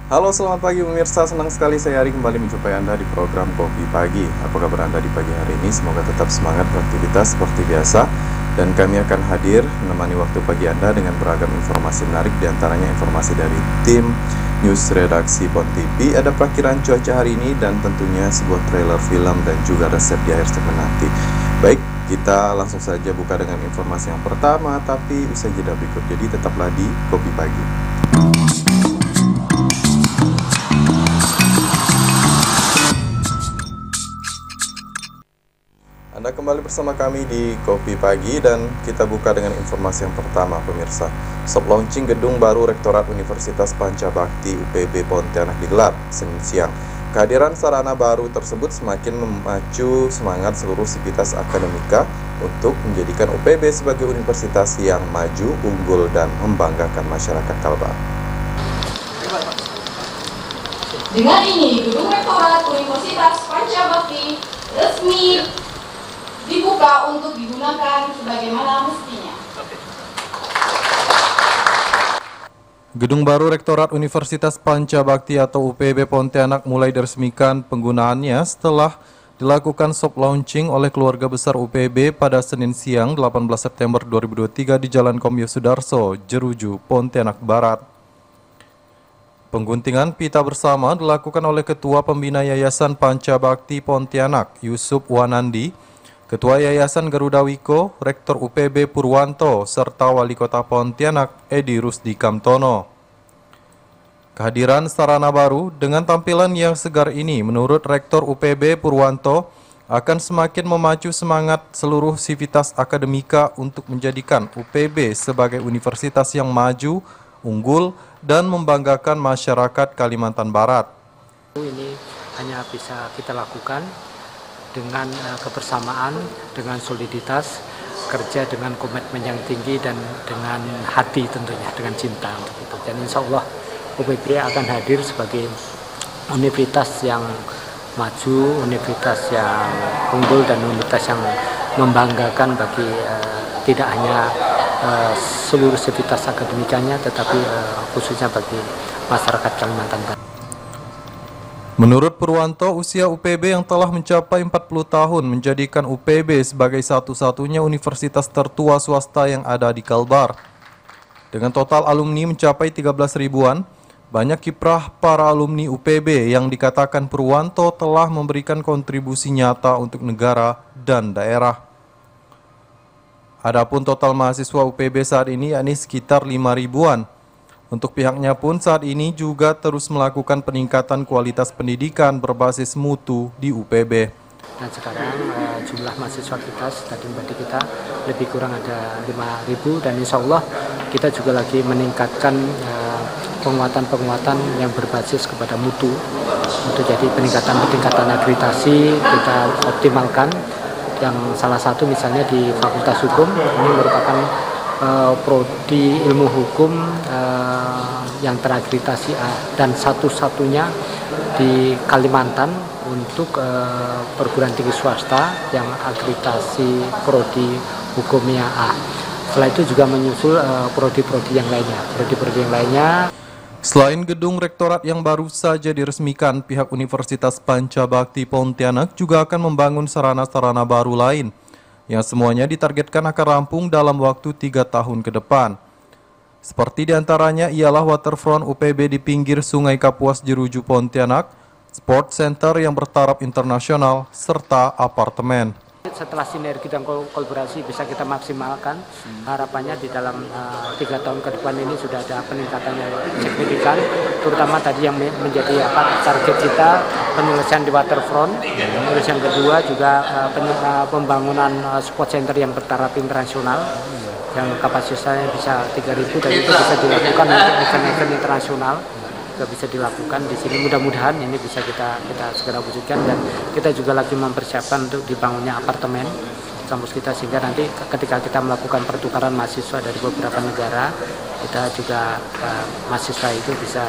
Halo, selamat pagi pemirsa. Senang sekali saya Ari kembali menjumpai Anda di program Kopi Pagi. Apa kabar Anda di pagi hari ini? Semoga tetap semangat beraktivitas seperti biasa. Dan kami akan hadir menemani waktu pagi Anda dengan beragam informasi menarik, diantaranya informasi dari tim News Redaksi Pon TV, ada perakiran cuaca hari ini, dan tentunya sebuah trailer film dan juga resep di akhir segmen nanti. Baik, kita langsung saja buka dengan informasi yang pertama, tapi usai jeda berikut. Jadi tetaplah di Kopi Pagi. Anda kembali bersama kami di Kopi Pagi dan kita buka dengan informasi yang pertama pemirsa. Soft launching gedung baru Rektorat Universitas Pancabakti UPB Pontianak digelar Senin siang. Kehadiran sarana baru tersebut semakin memacu semangat seluruh sivitas akademika untuk menjadikan UPB sebagai universitas yang maju, unggul, dan membanggakan masyarakat Kalbar. Dengan ini, gedung Rektorat Universitas Pancabakti resmi dibuka untuk digunakan sebagaimana mestinya. Gedung baru Rektorat Universitas Pancabakti atau UPB Pontianak mulai diresmikan penggunaannya setelah dilakukan soft launching oleh keluarga besar UPB pada Senin siang 18 September 2023 di Jalan Komyo Sudarso, Jeruju, Pontianak Barat. Pengguntingan pita bersama dilakukan oleh Ketua Pembina Yayasan Pancabakti Pontianak, Yusuf Wanandi, Ketua Yayasan Garuda Wiko, Rektor UPB Purwanto, serta Wali Kota Pontianak, Edi Rusdi Kamtono. Kehadiran sarana baru dengan tampilan yang segar ini menurut Rektor UPB Purwanto akan semakin memacu semangat seluruh sivitas akademika untuk menjadikan UPB sebagai universitas yang maju, unggul, dan membanggakan masyarakat Kalimantan Barat. Ini hanya bisa kita lakukan dengan kebersamaan, dengan soliditas, kerja dengan komitmen yang tinggi dan dengan hati tentunya, dengan cinta untuk itu. Dan insya Allah UPB akan hadir sebagai universitas yang maju, universitas yang unggul dan universitas yang membanggakan bagi tidak hanya seluruh sivitas akademikanya, tetapi khususnya bagi masyarakat Kalimantan Barat. Menurut Purwanto, usia UPB yang telah mencapai 40 tahun menjadikan UPB sebagai satu-satunya universitas tertua swasta yang ada di Kalbar. Dengan total alumni mencapai 13 ribuan, banyak kiprah para alumni UPB yang dikatakan Purwanto telah memberikan kontribusi nyata untuk negara dan daerah. Adapun total mahasiswa UPB saat ini yakni sekitar 5 ribuan. Untuk pihaknya pun saat ini juga terus melakukan peningkatan kualitas pendidikan berbasis mutu di UPB. Dan sekarang jumlah mahasiswa kita, stadium badi kita lebih kurang ada 5.000 dan insya Allah kita juga lagi meningkatkan penguatan-penguatan yang berbasis kepada mutu. Untuk jadi peningkatan akreditasi kita optimalkan. Yang salah satu misalnya di Fakultas Hukum ini merupakan prodi ilmu hukum yang terakreditasi A dan satu-satunya di Kalimantan untuk perguruan tinggi swasta yang akreditasi prodi hukumnya A. Setelah itu juga menyusul prodi-prodi yang lainnya. Selain gedung rektorat yang baru saja diresmikan, pihak Universitas Pancabakti Pontianak juga akan membangun sarana-sarana baru lain yang semuanya ditargetkan akan rampung dalam waktu 3 tahun ke depan. Seperti diantaranya ialah waterfront UPB di pinggir Sungai Kapuas Jeruju Pontianak, sport center yang bertaraf internasional, serta apartemen. Setelah sinergi dan kolaborasi bisa kita maksimalkan, harapannya di dalam 3 tahun ke depan ini sudah ada peningkatan yang signifikan, terutama tadi yang menjadi target kita penyelesaian di waterfront, terus yang kedua juga pembangunan sport center yang bertaraf internasional yang kapasitasnya bisa 3.000 dan itu bisa dilakukan untuk event-event internasional. Bisa dilakukan di sini, mudah-mudahan ini bisa kita segera wujudkan dan kita juga lagi mempersiapkan untuk dibangunnya apartemen kampus kita sehingga nanti ketika kita melakukan pertukaran mahasiswa dari beberapa negara kita juga mahasiswa itu bisa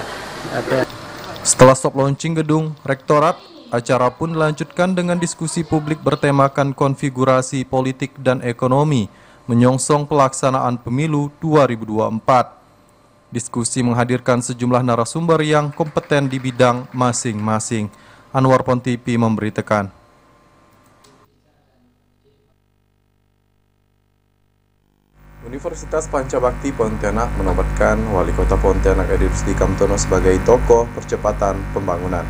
Setelah soft launching gedung rektorat, acara pun dilanjutkan dengan diskusi publik bertemakan konfigurasi politik dan ekonomi menyongsong pelaksanaan pemilu 2024. Diskusi menghadirkan sejumlah narasumber yang kompeten di bidang masing-masing. Anwar Pontipi memberitakan. Universitas Pancabakti Pontianak menobatkan Wali Kota Pontianak Edi Rusdi Kamtono sebagai tokoh percepatan pembangunan.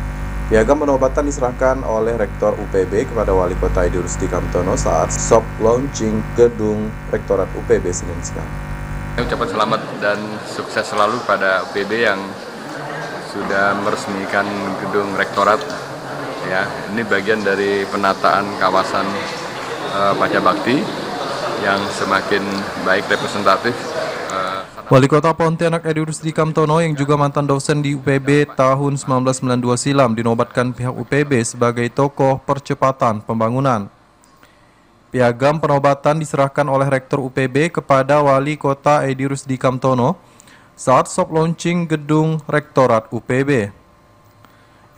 Piagam penobatan diserahkan oleh Rektor UPB kepada Wali Kota Edi Rusdi Kamtono saat soft launching gedung Rektorat UPB Senin siang. Ucapan selamat dan sukses selalu pada UPB yang sudah meresmikan gedung Rektorat. Ya, ini bagian dari penataan kawasan Pancabakti yang semakin baik representatif. Wali Kota Pontianak Edi Rusdi Kamtono yang juga mantan dosen di UPB tahun 1992 silam dinobatkan pihak UPB sebagai tokoh percepatan pembangunan. Piagam penobatan diserahkan oleh Rektor UPB kepada Wali Kota Edi Rusdi Kamtono saat soft launching gedung Rektorat UPB.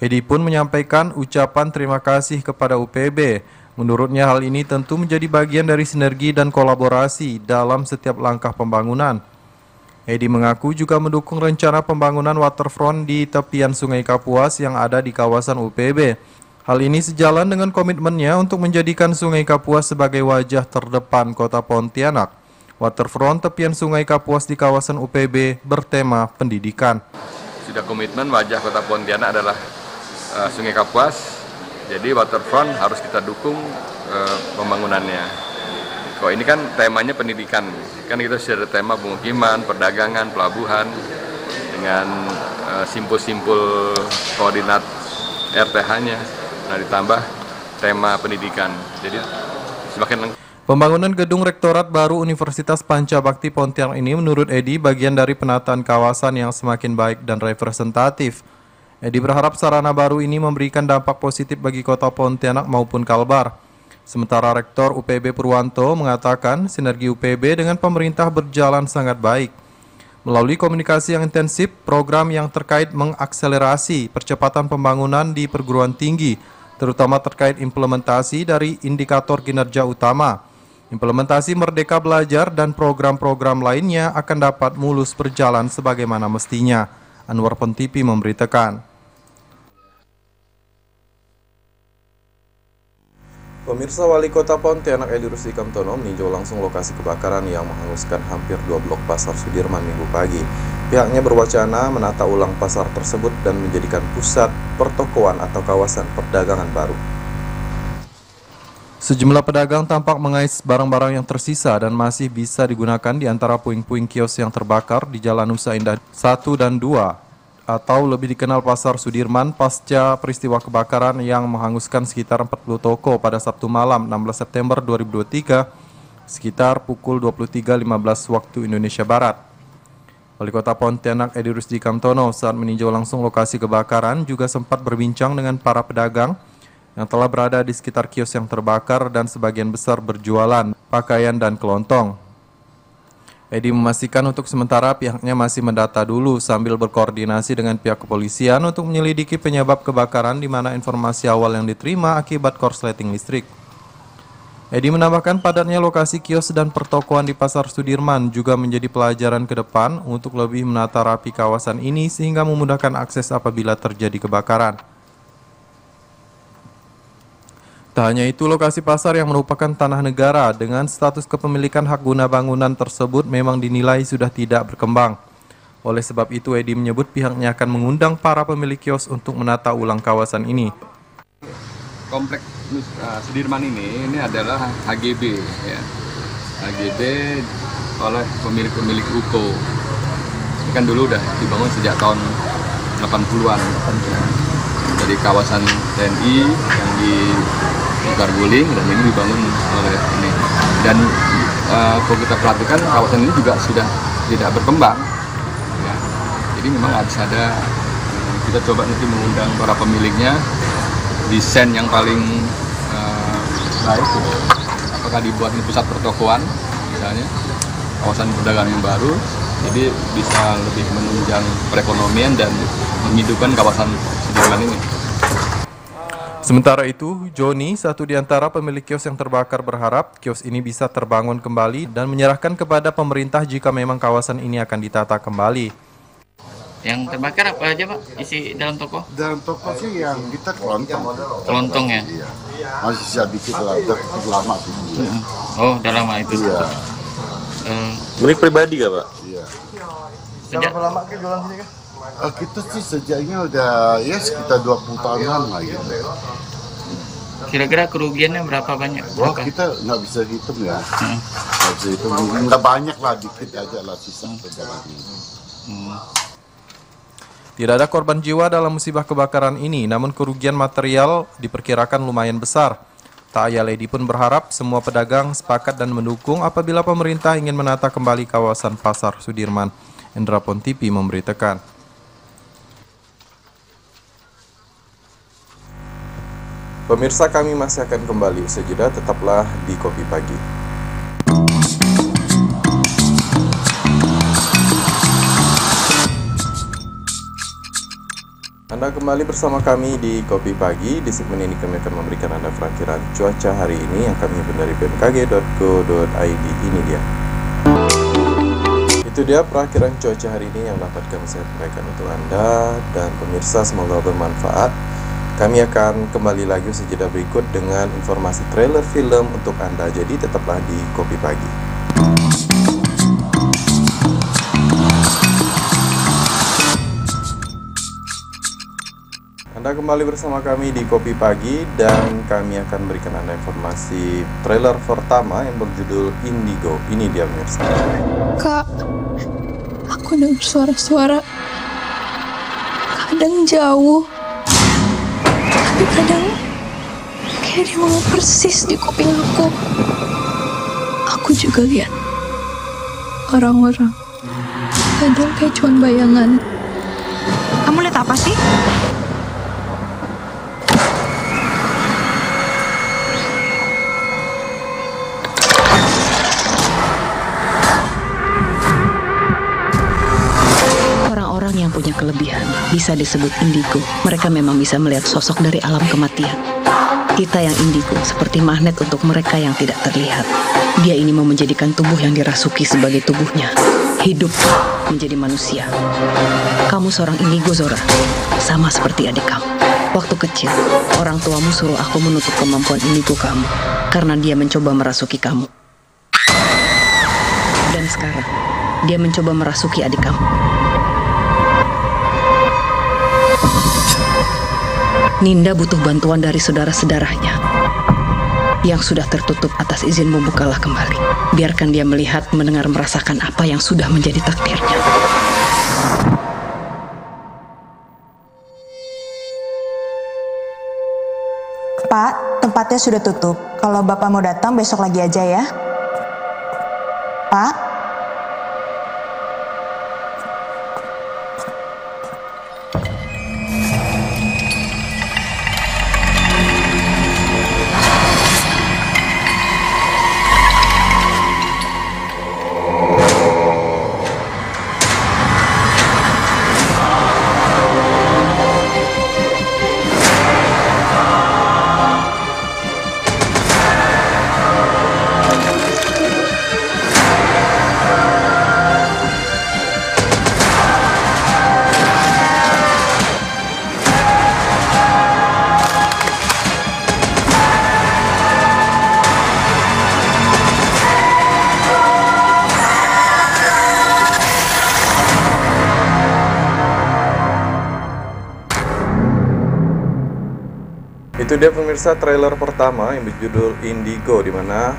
Edi pun menyampaikan ucapan terima kasih kepada UPB. Menurutnya hal ini tentu menjadi bagian dari sinergi dan kolaborasi dalam setiap langkah pembangunan. Edi mengaku juga mendukung rencana pembangunan waterfront di tepian Sungai Kapuas yang ada di kawasan UPB. Hal ini sejalan dengan komitmennya untuk menjadikan Sungai Kapuas sebagai wajah terdepan Kota Pontianak. Waterfront tepian Sungai Kapuas di kawasan UPB bertema pendidikan. Sudah komitmen wajah Kota Pontianak adalah Sungai Kapuas, jadi waterfront harus kita dukung pembangunannya. Kok ini kan temanya pendidikan, kan kita sudah ada tema pemukiman, perdagangan, pelabuhan, dengan simpul-simpul koordinat RTH-nya, nah ditambah tema pendidikan, jadi semakin lengkap. Pembangunan gedung Rektorat baru Universitas Pancabakti Pontianak ini menurut Edi bagian dari penataan kawasan yang semakin baik dan representatif. Edi berharap sarana baru ini memberikan dampak positif bagi Kota Pontianak maupun Kalbar. Sementara Rektor UPB Purwanto mengatakan sinergi UPB dengan pemerintah berjalan sangat baik. Melalui komunikasi yang intensif, program yang terkait mengakselerasi percepatan pembangunan di perguruan tinggi, terutama terkait implementasi dari indikator kinerja utama. Implementasi Merdeka Belajar dan program-program lainnya akan dapat mulus berjalan sebagaimana mestinya. Anwar Pontipi memberitakan. Pemirsa, Wali Kota Pontianak Edi Rusdi Kamtono meninjau langsung lokasi kebakaran yang menghanguskan hampir 2 blok Pasar Sudirman Minggu pagi. Pihaknya berwacana menata ulang pasar tersebut dan menjadikan pusat pertokoan atau kawasan perdagangan baru. Sejumlah pedagang tampak mengais barang-barang yang tersisa dan masih bisa digunakan di antara puing-puing kios yang terbakar di Jalan Nusa Indah 1 dan 2. Atau lebih dikenal Pasar Sudirman pasca peristiwa kebakaran yang menghanguskan sekitar 40 toko pada Sabtu malam 16 September 2023 sekitar pukul 23.15 waktu Indonesia Barat. Wali Kota Pontianak Edi Rusdi Kamtono saat meninjau langsung lokasi kebakaran juga sempat berbincang dengan para pedagang yang telah berada di sekitar kios yang terbakar dan sebagian besar berjualan pakaian dan kelontong. Edi memastikan untuk sementara pihaknya masih mendata dulu sambil berkoordinasi dengan pihak kepolisian untuk menyelidiki penyebab kebakaran di mana informasi awal yang diterima akibat korsleting listrik. Edi menambahkan padatnya lokasi kios dan pertokoan di Pasar Sudirman juga menjadi pelajaran ke depan untuk lebih menata rapi kawasan ini sehingga memudahkan akses apabila terjadi kebakaran. Tak hanya itu, lokasi pasar yang merupakan tanah negara dengan status kepemilikan hak guna bangunan tersebut memang dinilai sudah tidak berkembang. Oleh sebab itu, Edi menyebut pihaknya akan mengundang para pemilik kios untuk menata ulang kawasan ini. Kompleks Sudirman ini adalah HGB, ya. HGB oleh pemilik ruko. Ini kan dulu udah dibangun sejak tahun 80-an. Dari kawasan TNI yang di Garguling dan ini dibangun oleh ini. Dan kalau kita perhatikan kawasan ini juga sudah tidak berkembang. Ya. Jadi memang harus ada, kita coba nanti mengundang para pemiliknya, desain yang paling baik. Apakah dibuat di pusat pertokoan misalnya, kawasan perdagangan yang baru, jadi bisa lebih menunjang perekonomian dan menghidupkan kawasan Sudirman ini. Sementara itu, Joni, satu di antara pemilik kios yang terbakar, berharap kios ini bisa terbangun kembali dan menyerahkan kepada pemerintah jika memang kawasan ini akan ditata kembali. Yang terbakar apa aja Pak isi dalam toko? Dalam toko sih yang kita kelontong. Kelontong ya? Iya. Masih sisa dikit lah, udah cukup lama sih. Oh, udah lama itu. Iya. Milik pribadi gak Pak? Iya. Sejak lama ke jualan sini kan? Kita sih sejaknya udah ya sekitar 20 tahunan lah gitu. kira-kira kerugiannya berapa banyak? Wah, kita nggak bisa hitung ya. Nggak bisa hitung, nggak banyak lah, dikit aja lah sisa perjalanan. Tidak ada korban jiwa dalam musibah kebakaran ini, namun kerugian material diperkirakan lumayan besar. Tak Ayah Lady pun berharap semua pedagang sepakat dan mendukung apabila pemerintah ingin menata kembali kawasan Pasar Sudirman. Endra Pontipi memberitakan. Pemirsa, kami masih akan kembali sejedah, tetaplah di Kopi Pagi. Anda kembali bersama kami di Kopi Pagi. Di segmen ini kami akan memberikan Anda perakiraan cuaca hari ini yang kami himpun dari bmkg.go.id. Ini dia. Itu dia perakiraan cuaca hari ini yang dapat kami sampaikan untuk Anda dan pemirsa, semoga bermanfaat. Kami akan kembali lagi sejedah berikut dengan informasi trailer film untuk Anda. Jadi tetaplah di Kopi Pagi. Anda kembali bersama kami di Kopi Pagi dan kami akan berikan Anda informasi trailer pertama yang berjudul Indigo. Ini dia pemirsa. Kak, aku dengar suara-suara. Kadang jauh, tapi kadang kayak dia mau persis di kuping aku. Aku juga lihat orang-orang. Kadang kayak cuma bayangan. Kamu lihat apa sih? Orang-orang yang punya kelebihan bisa disebut indigo. Mereka memang bisa melihat sosok dari alam kematian. Kita yang indigo seperti magnet untuk mereka yang tidak terlihat. Dia ini mau menjadikan tubuh yang dirasuki sebagai tubuhnya. Hidup menjadi manusia. Kamu seorang indigo, Zora. Sama seperti adik kamu. Waktu kecil, orang tuamu suruh aku menutup kemampuan indigo kamu karena dia mencoba merasuki kamu. Dan sekarang, dia mencoba merasuki adik kamu. Ninda butuh bantuan dari saudara-saudaranya yang sudah tertutup atas izin membukalah kembali. Biarkan dia melihat, mendengar, merasakan apa yang sudah menjadi takdirnya. Pak, tempatnya sudah tutup. Kalau Bapak mau datang besok lagi aja ya. Pak? Itu dia pemirsa trailer pertama yang berjudul Indigo, di mana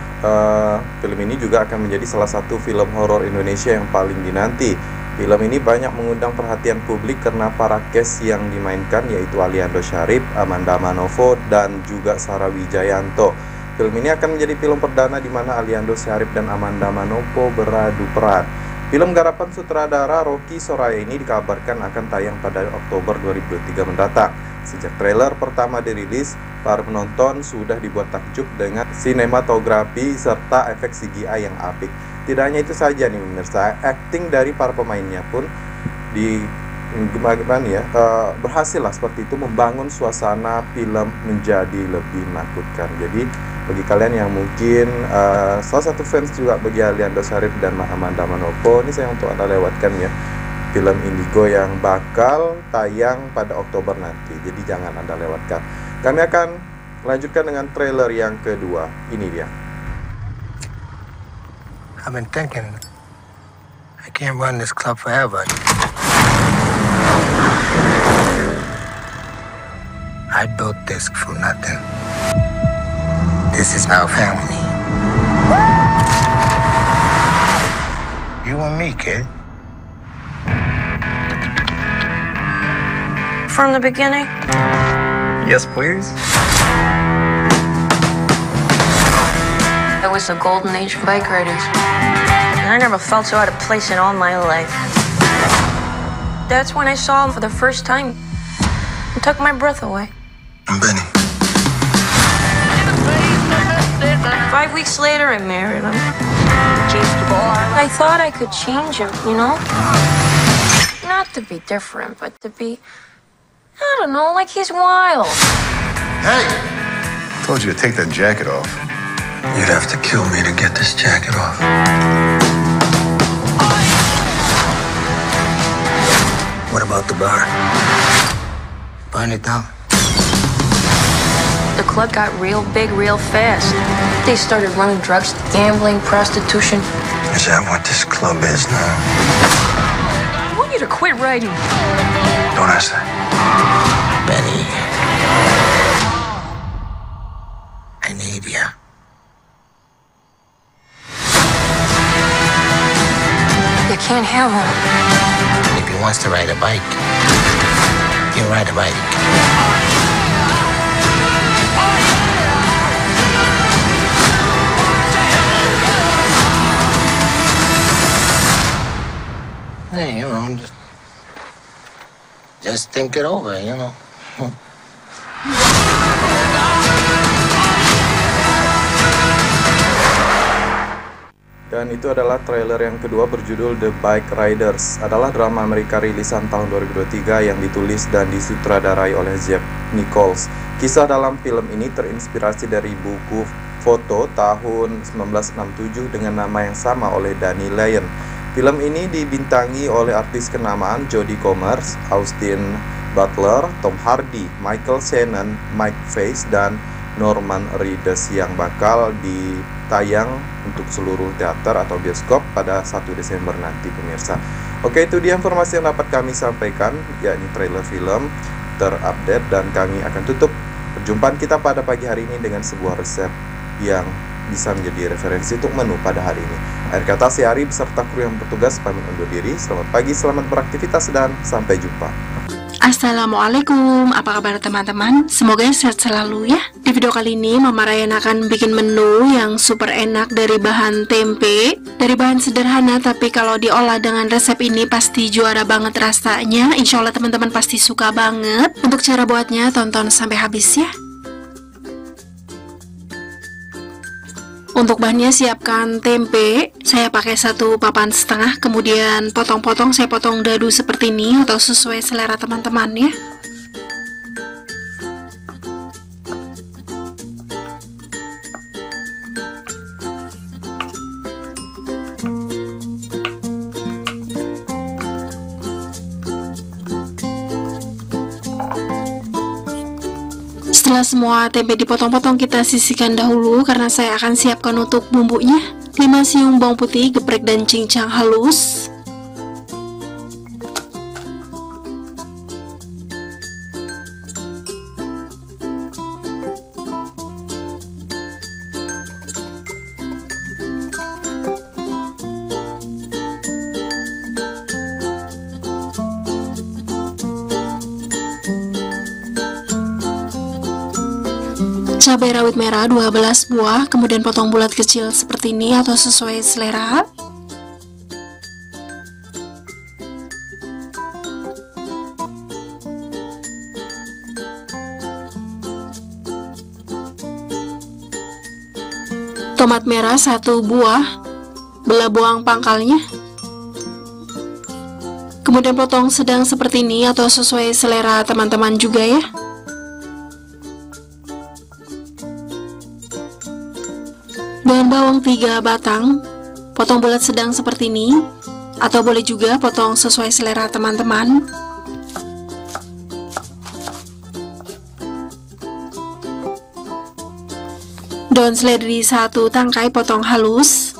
film ini juga akan menjadi salah satu film horor Indonesia yang paling dinanti. Film ini banyak mengundang perhatian publik karena para cast yang dimainkan yaitu Aliando Syarif, Amanda Manovo, dan juga Sarah Wijayanto. Film ini akan menjadi film perdana di mana Aliando Syarif dan Amanda Manovo beradu peran. Film garapan sutradara Rocky Soraya ini dikabarkan akan tayang pada Oktober 2023 mendatang. Sejak trailer pertama dirilis, para penonton sudah dibuat takjub dengan sinematografi serta efek CGI yang apik. Tidak hanya itu saja nih pemirsa, acting dari para pemainnya pun berhasil lah seperti itu membangun suasana film menjadi lebih menakutkan. Jadi bagi kalian yang mungkin salah satu fans juga bagi Aliando Syarif dan Amanda Manovo, ini saya untuk Anda lewatkan ya. film Indigo yang bakal tayang pada Oktober nanti. Jadi jangan Anda lewatkan. Kami akan lanjutkan dengan trailer yang kedua. Ini dia. I've been thinking I can't run this club forever. I built this from nothing. This is our family. You and me, kid. From the beginning? Yes, please. It was the golden age of bike riders. And I never felt so out of place in all my life. That's when I saw him for the first time. It took my breath away. I'm Benny. 5 weeks later, I married him. I thought I could change him, you know? Not to be different, but to be, I don't know, like he's wild. Hey! Told you to take that jacket off. You'd have to kill me to get this jacket off. What about the bar? Burn it down. The club got real big real fast. They started running drugs, gambling, prostitution. Is that what this club is now? I want you to quit writing. Don't ask that. Benny. I need you. You can't have him. If he wants to ride a bike, he'll ride a bike. Hey, you know, just think it over, you know. Dan itu adalah trailer yang kedua berjudul The Bike Riders. Adalah drama Amerika rilisan tahun 2023 yang ditulis dan disutradarai oleh Jack Nichols. Kisah dalam film ini terinspirasi dari buku foto tahun 1967 dengan nama yang sama oleh Danny Lyon. Film ini dibintangi oleh artis kenamaan Jodie Comer, Austin Butler, Tom Hardy, Michael Shannon, Mike Faith, dan Norman Reedus yang bakal ditayang untuk seluruh teater atau bioskop pada 1 Desember nanti, pemirsa. Oke, itu dia informasi yang dapat kami sampaikan, yakni trailer film terupdate, dan kami akan tutup perjumpaan kita pada pagi hari ini dengan sebuah resep yang bisa menjadi referensi untuk menu pada hari ini. Akhir kata, si Ari beserta kru yang bertugas pamit undur diri. Selamat pagi, selamat beraktivitas, dan sampai jumpa. Assalamualaikum, apa kabar teman-teman? Semoga sehat selalu ya. Di video kali ini Mama Ryan akan bikin menu yang super enak dari bahan tempe. Dari bahan sederhana, tapi kalau diolah dengan resep ini pasti juara banget rasanya. Insya Allah teman-teman pasti suka banget. Untuk cara buatnya tonton sampai habis ya. Untuk bahannya siapkan tempe, saya pakai 1,5 papan, kemudian potong-potong, saya potong dadu seperti ini atau sesuai selera teman-teman ya. Setelah semua tempe dipotong-potong, kita sisihkan dahulu karena saya akan siapkan untuk bumbunya. 5 siung bawang putih, geprek dan cincang halus. Cabai rawit merah 12 buah, kemudian potong bulat kecil seperti ini atau sesuai selera. Tomat merah 1 buah, belah buang pangkalnya. Kemudian potong sedang seperti ini atau sesuai selera teman-teman juga ya. Daun bawang 3 batang, potong bulat sedang seperti ini. atau boleh juga potong sesuai selera teman-teman. Daun seledri 1 tangkai potong halus.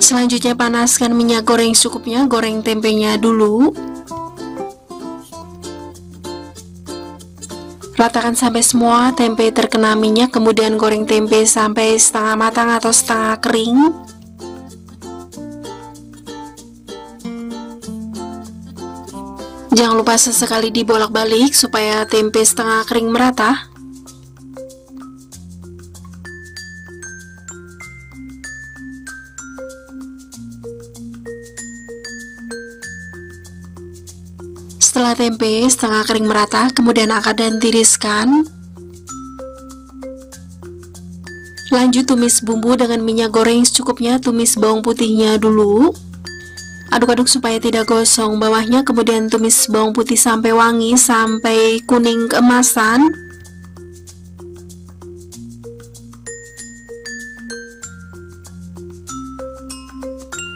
Selanjutnya panaskan minyak goreng secukupnya, goreng tempenya dulu. Ratakan sampai semua tempe terkena minyak, kemudian goreng tempe sampai setengah matang atau setengah kering. Jangan lupa sesekali dibolak-balik supaya tempe setengah kering merata. Setelah tempe setengah kering merata, kemudian angkat dan tiriskan. Lanjut tumis bumbu dengan minyak goreng secukupnya, tumis bawang putihnya dulu. Aduk-aduk supaya tidak gosong bawahnya, kemudian tumis bawang putih sampai wangi, sampai kuning keemasan.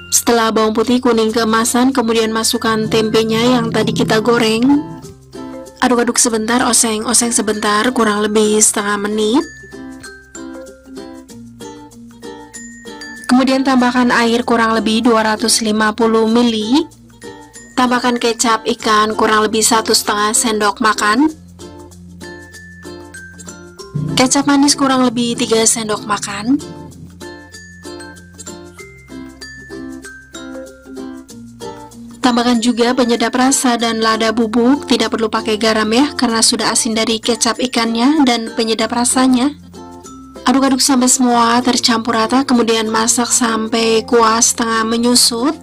Setelah bawang putih kuning keemasan, kemudian masukkan tempenya yang tadi kita goreng. Aduk-aduk sebentar, oseng-oseng sebentar, kurang lebih setengah menit. Kemudian tambahkan air kurang lebih 250 ml. Tambahkan kecap ikan kurang lebih 1,5 sendok makan. Kecap manis kurang lebih 3 sendok makan. Tambahkan juga penyedap rasa dan lada bubuk, tidak perlu pakai garam ya, karena sudah asin dari kecap ikannya dan penyedap rasanya. Aduk-aduk sampai semua tercampur rata, kemudian masak sampai kuah setengah menyusut.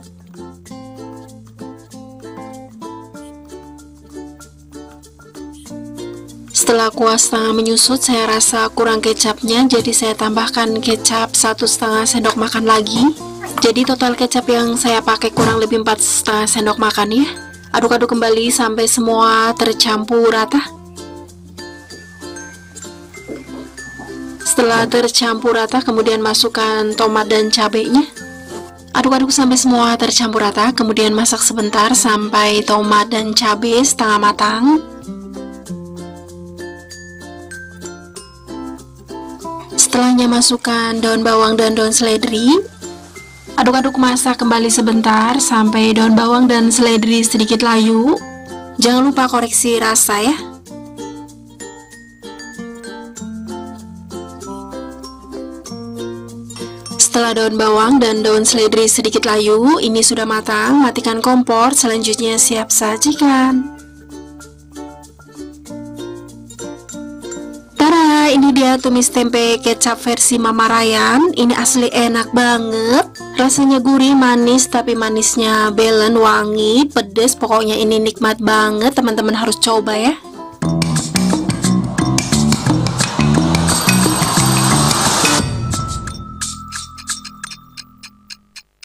Setelah kuah setengah menyusut, saya rasa kurang kecapnya, jadi saya tambahkan kecap 1,5 sendok makan lagi. Jadi total kecap yang saya pakai kurang lebih 4,5 sendok makan ya. Aduk-aduk kembali sampai semua tercampur rata. Setelah tercampur rata, kemudian masukkan tomat dan cabenya. Aduk-aduk sampai semua tercampur rata, kemudian masak sebentar sampai tomat dan cabai setengah matang. Setelahnya masukkan daun bawang dan daun seledri. Aduk-aduk masak kembali sebentar sampai daun bawang dan seledri sedikit layu. Jangan lupa koreksi rasa ya. Setelah daun bawang dan daun seledri sedikit layu, ini sudah matang, matikan kompor, selanjutnya siap sajikan. Tara, ini dia tumis tempe kecap versi Mama Ryan. Ini asli enak banget. Rasanya gurih, manis, tapi manisnya belen, wangi, pedes. Pokoknya ini nikmat banget, teman-teman harus coba ya.